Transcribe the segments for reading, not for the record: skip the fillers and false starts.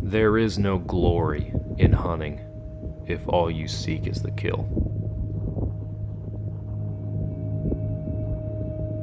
There is no glory in hunting if all you seek is the kill.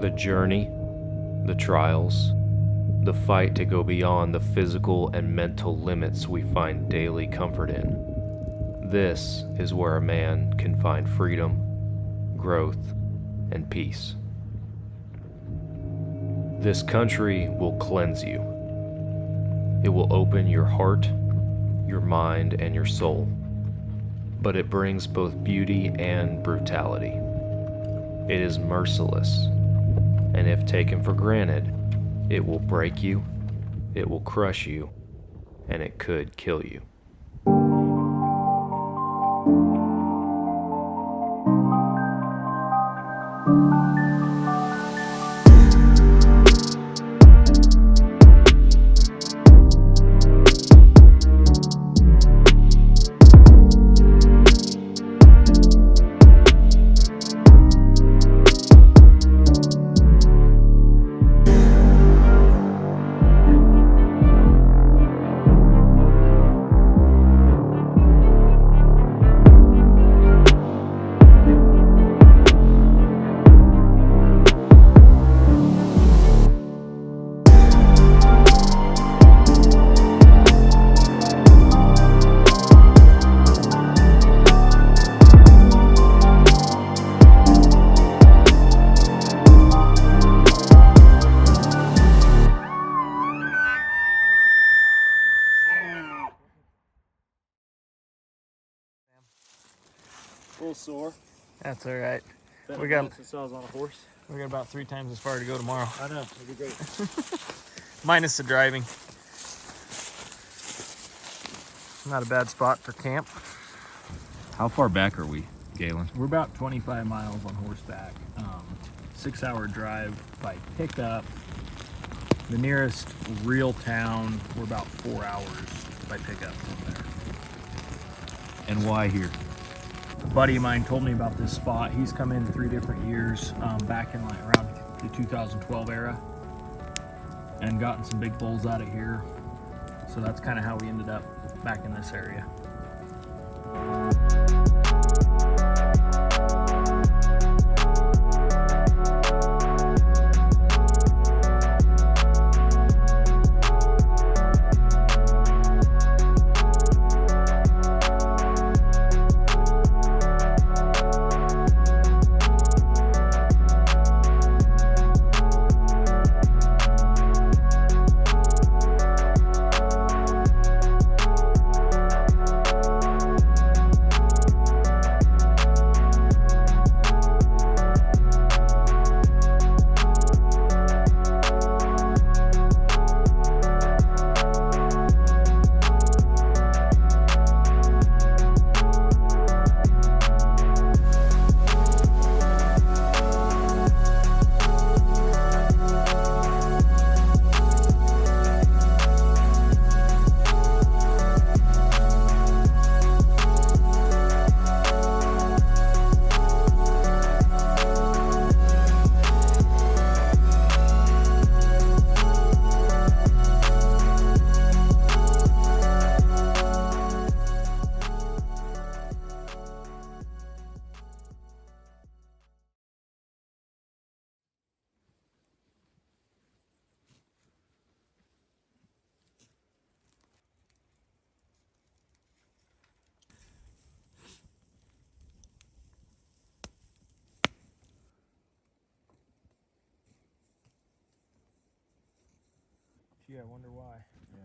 The journey, the trials, the fight to go beyond the physical and mental limits we find daily comfort in. This is where a man can find freedom, growth, and peace. This country will cleanse you. It will open your heart, your mind, and your soul. But it brings both beauty and brutality. It is merciless, and if taken for granted, it will break you, it will crush you, and it could kill you. A little sore. That's all right. We got since I was on a horse. We got about 3 times as far to go tomorrow. I know, it'll be great. Minus the driving. Not a bad spot for camp. How far back are we, Galen? We're about 25 miles on horseback. 6-hour drive by pickup. The nearest real town, we're about 4 hours by pickup from there. And why here? A buddy of mine told me about this spot. He's come in 3 different years, back in like around the 2012 era, and gotten some big bulls out of here. So that's kind of how we ended up back in this area. Gee, I wonder why. Yeah.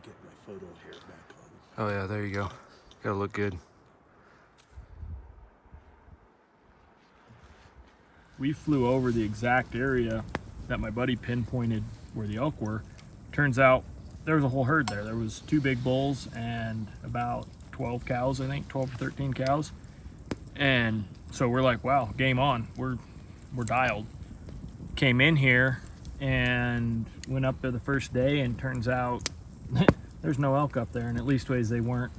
Get my photo hair back on. Oh yeah, there you go. Gotta look good. We flew over the exact area that my buddy pinpointed where the elk were. Turns out there was a whole herd there. There was 2 big bulls and about 12 cows, I think, 12 or 13 cows. And so we're like, wow, game on. We're dialed. Came in here and went up there the first day, and turns out there's no elk up there. And at least ways they weren't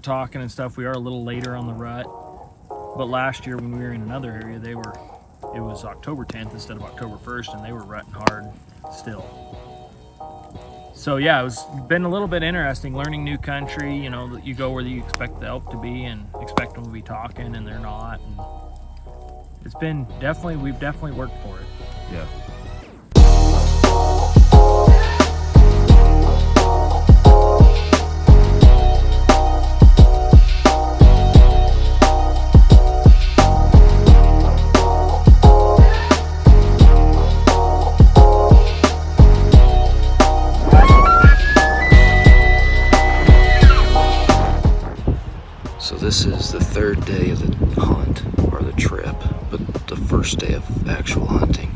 talking and stuff. We are a little later on the rut, but last year when we were in another area, it was October 10th instead of October 1st, and they were rutting hard still. So yeah, it's been a little bit interesting learning new country. You know, you go where you expect the elk to be and expect them to be talking, and they're not. And it's been we've definitely worked for it. Yeah. So this is the 3rd day of the hunt, or the trip, but the first day of actual hunting.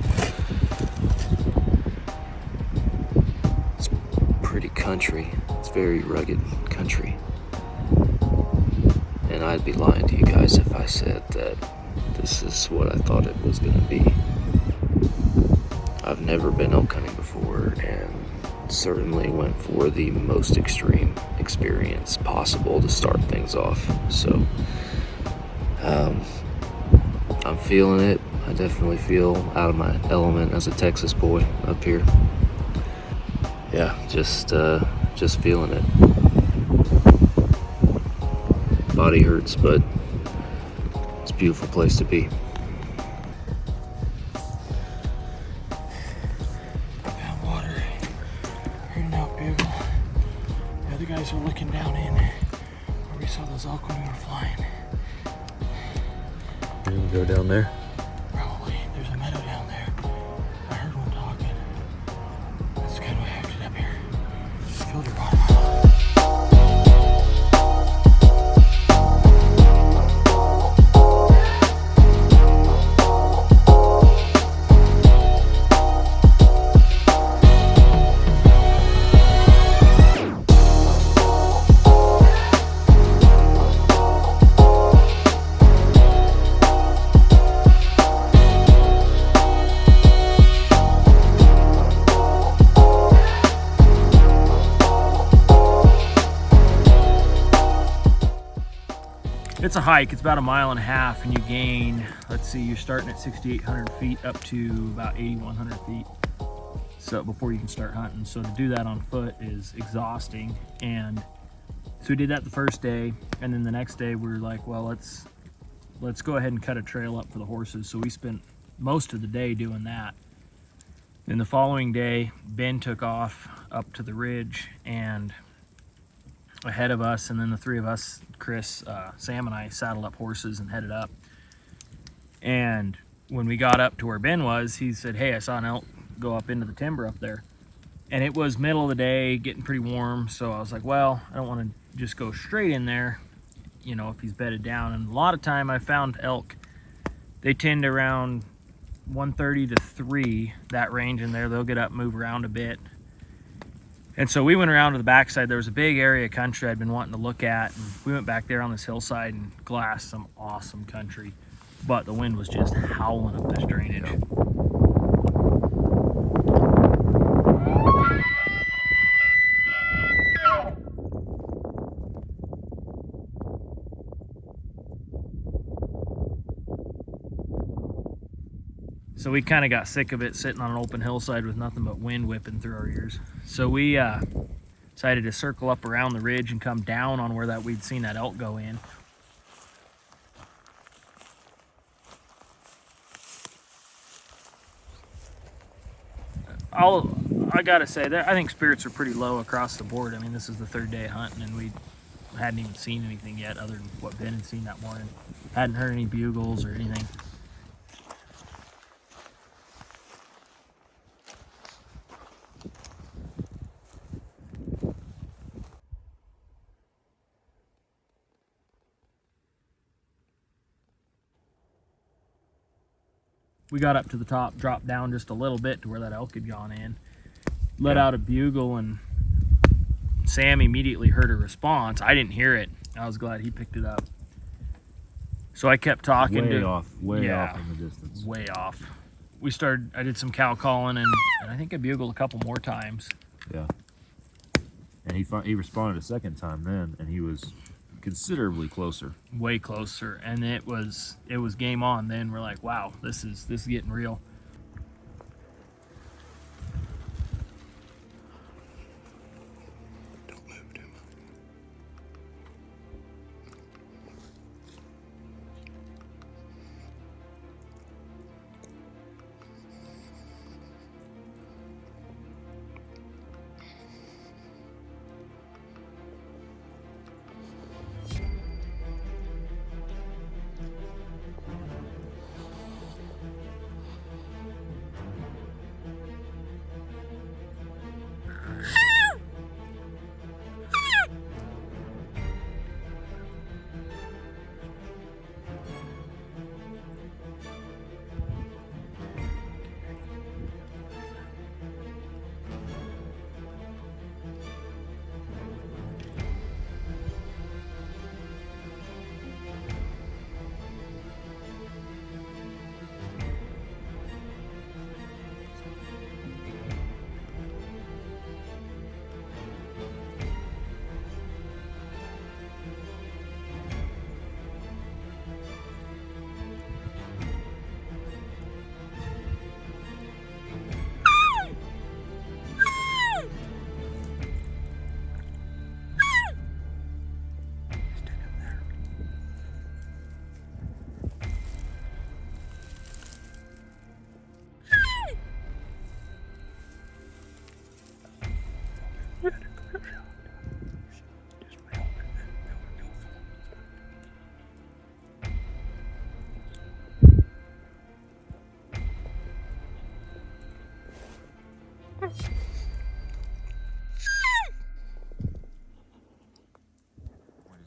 It's pretty country. It's very rugged country. And I'd be lying to you guys if I said that this is what I thought it was going to be. I've never been elk hunting before, and certainly went for the most extreme experience possible to start things off. So I'm feeling it. I definitely feel out of my element as a Texas boy up here. Yeah, just feeling it. Body hurts, but it's a beautiful place to be. The guys are looking down in where we saw those elk when we were flying. You're gonna go down there? Probably. There's a meadow down there. I heard one talking. That's kind of why I acted up here. Filled your bottom. It's a hike. It's about 1.5 miles, and you gain, let's see, you're starting at 6,800 feet up to about 8,100 feet. So before you can start hunting. So to do that on foot is exhausting. And so we did that the first day, and then the next day we were like, well, let's go ahead and cut a trail up for the horses. So we spent most of the day doing that. Then the following day, Ben took off up to the ridge and ahead of us, and then the 3 of us, Chris, Sam, and I saddled up horses and headed up. And when we got up to where Ben was, he said, hey, I saw an elk go up into the timber up there. And it was middle of the day, getting pretty warm, so I was like, well, I don't want to just go straight in there, you know, if he's bedded down. And a lot of time I found elk, they tend around 1:30 to 3, that range in there. They'll get up, move around a bit. And so we went around to the backside. There was a big area of country I'd been wanting to look at, and we went back there on this hillside and glassed some awesome country. But the wind was just howling up this drainage. So we kind of got sick of it sitting on an open hillside with nothing but wind whipping through our ears. So we decided to circle up around the ridge and come down on where we'd seen that elk go in. I gotta say, I think spirits are pretty low across the board. I mean, this is the 3rd day of hunting, and we hadn't even seen anything yet other than what Ben had seen that morning. Hadn't heard any bugles or anything. We got up to the top, dropped down just a little bit to where that elk had gone in, let out a bugle, and Sam immediately heard a response. I didn't hear it. I was glad he picked it up. So I kept talking way off in the distance. Way off. I did some cow calling, and I think I bugled a couple more times. Yeah. And he responded a second time then, and he was considerably closer. Way closer, and it was game on. Then we're like, wow, this is getting real.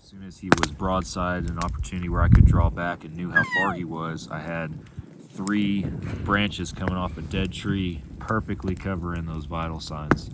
As soon as he was broadside, an opportunity where I could draw back and knew how far he was, I had 3 branches coming off a dead tree, perfectly covering those vital signs.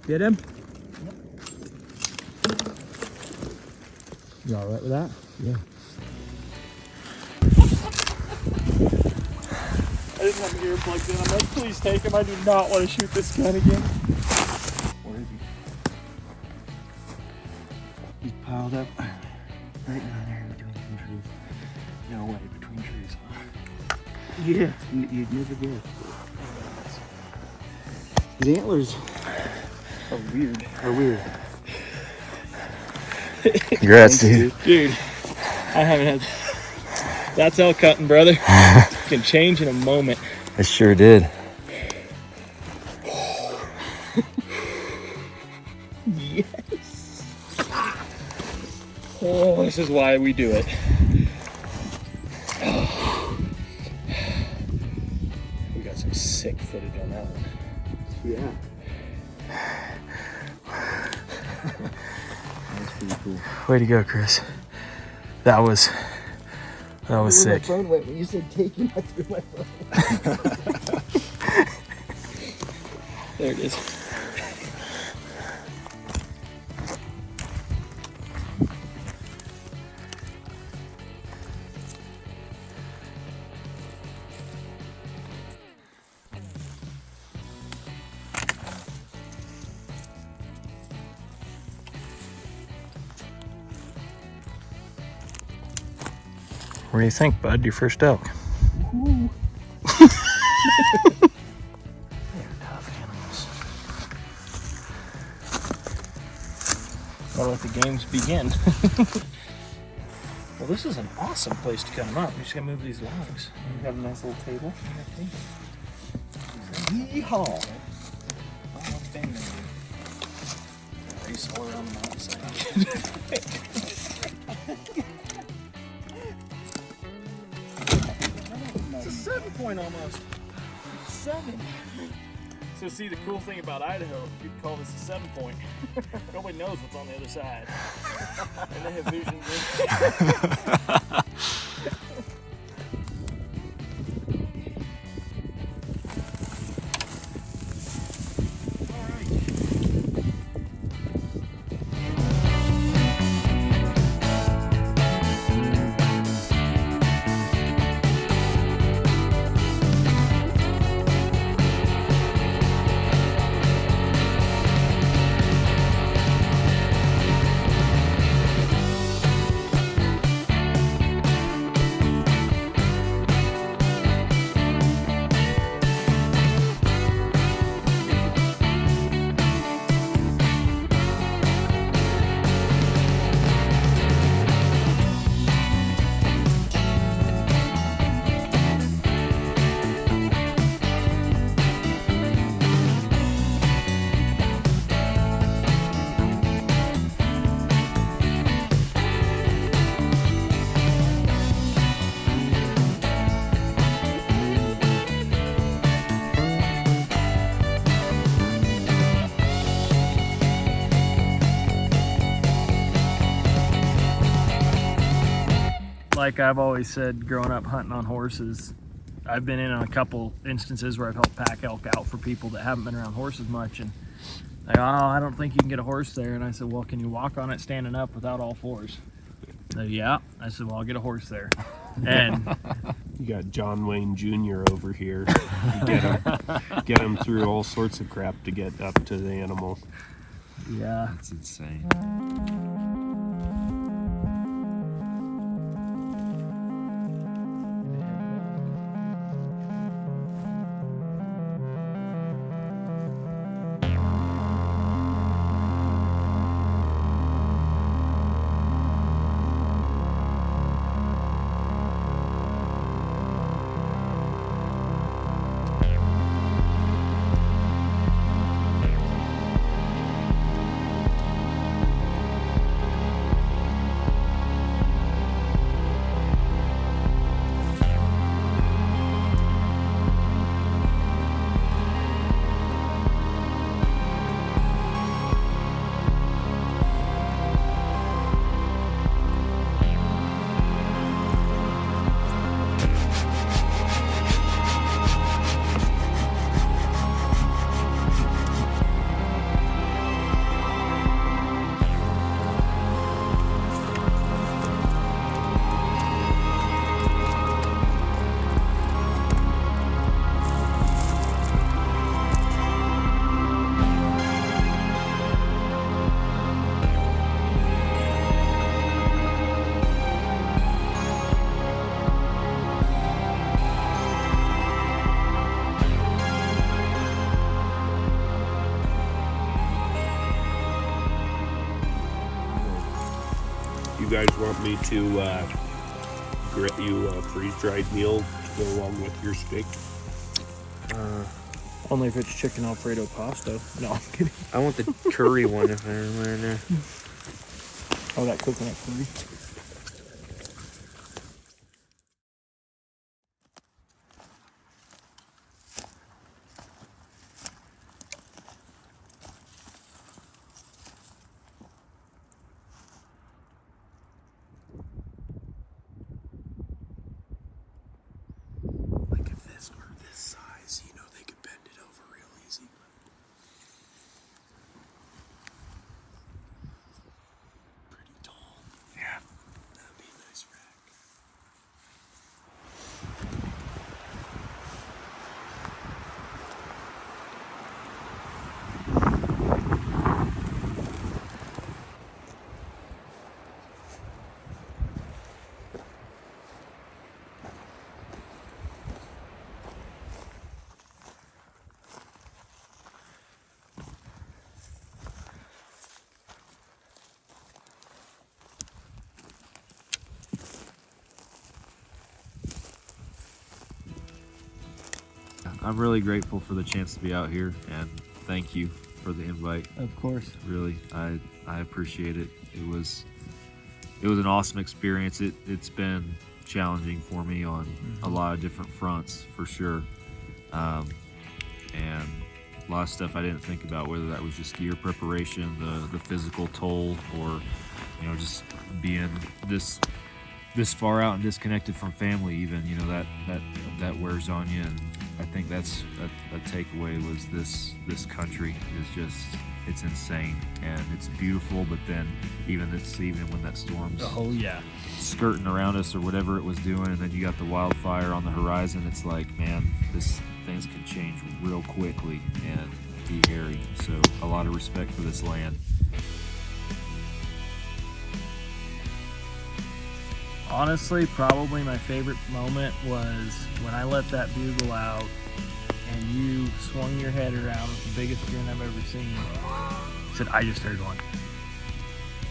Get him? Yep. You all right with that? Yeah. I didn't have my ear plugged in. I'm like, please take him. I do not want to shoot this gun again. Where is he? He's piled up right down there between some trees. No way, between trees, huh? Yeah, you'd never guess. His antlers are weird. Congrats, dude. Dude, I haven't had... That's elk cutting, brother. Can change in a moment. I sure did. Yes. Oh, this is why we do it. Oh. We got some sick footage on that one. Yeah. That's pretty cool. Way to go, Chris. That was sick. My phone went when you said take him. I threw my phone. There it is. What do you think, bud? Your first elk? They're tough animals. Gotta let the games begin. Well, this is an awesome place to cut them up. You just gotta move these logs. You got a nice little table. Yeehaw! Race all around the mountainside. It's a 7 point almost. 7. So see, the cool thing about Idaho, you'd call this a 7 point. Nobody knows what's on the other side. And they have vision. Like I've always said, growing up hunting on horses, I've been in on a couple instances where I've helped pack elk out for people that haven't been around horses much, and like, oh, I don't think you can get a horse there. And I said, well, can you walk on it standing up without all fours? They, yeah. I said, well, I'll get a horse there. And you got John Wayne Jr. over here. Get him through all sorts of crap to get up to the animal. yeah, That's insane. You guys want me to grit you a freeze-dried meal to go along with your steak? only if it's chicken Alfredo pasta. No, I'm kidding. I want the curry one if I remember. Oh, that coconut curry. Like if this were this size, you know, they could bend it over real easy. Pretty tall. Yeah. I'm really grateful for the chance to be out here, and thank you for the invite. Of course. Really, I appreciate it. It was an awesome experience. It's been challenging for me on a lot of different fronts, for sure, and a lot of stuff I didn't think about, whether that was just gear preparation, the physical toll, or just being this far out and disconnected from family. Even that wears on you. And I think that's a takeaway was this country is just, it's insane and it's beautiful, but then even when that storm's skirting around us or whatever it was doing, and then you got the wildfire on the horizon, it's like, man, things can change real quickly and be hairy. So a lot of respect for this land. Honestly, probably my favorite moment was when I let that bugle out and you swung your head around with the biggest grin I've ever seen. Said, I just heard one.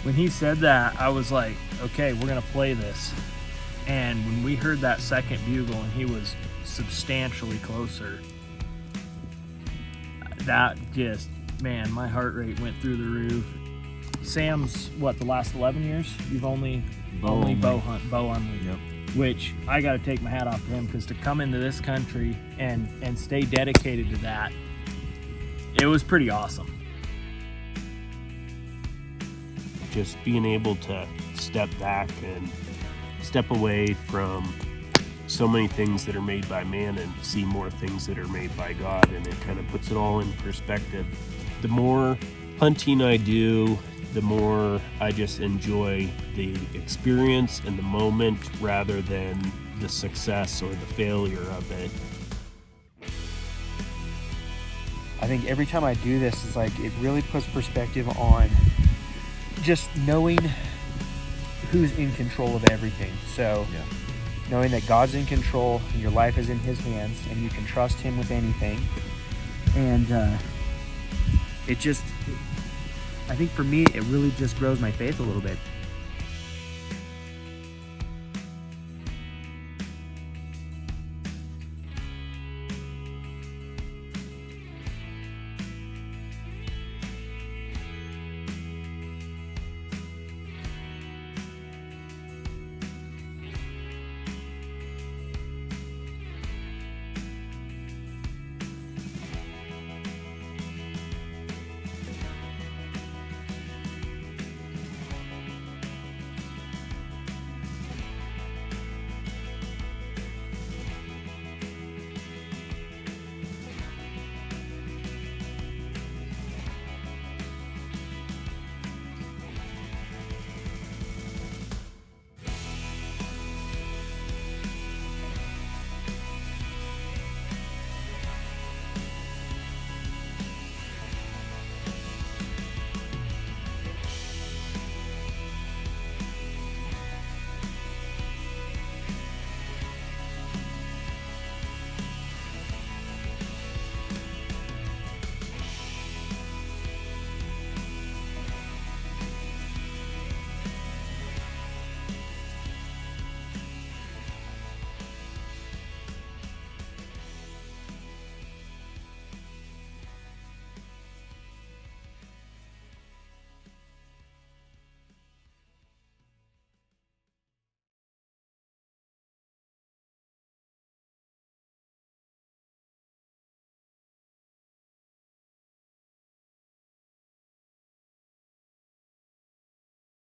When he said that, I was like, okay, we're gonna play this. And when we heard that second bugle and he was substantially closer, that just, man, my heart rate went through the roof. Sam's, the last 11 years? You've only bow only. Yep. Which I got to take my hat off to him, because to come into this country and stay dedicated to that, it was pretty awesome. Just being able to step back and step away from so many things that are made by man and see more things that are made by God, and it kind of puts it all in perspective. The more hunting I do, the more I just enjoy the experience and the moment rather than the success or the failure of it. I think every time I do this, it's like it really puts perspective on just knowing who's in control of everything. So knowing that God's in control and your life is in his hands and you can trust him with anything. And I think for me, it really just grows my faith a little bit.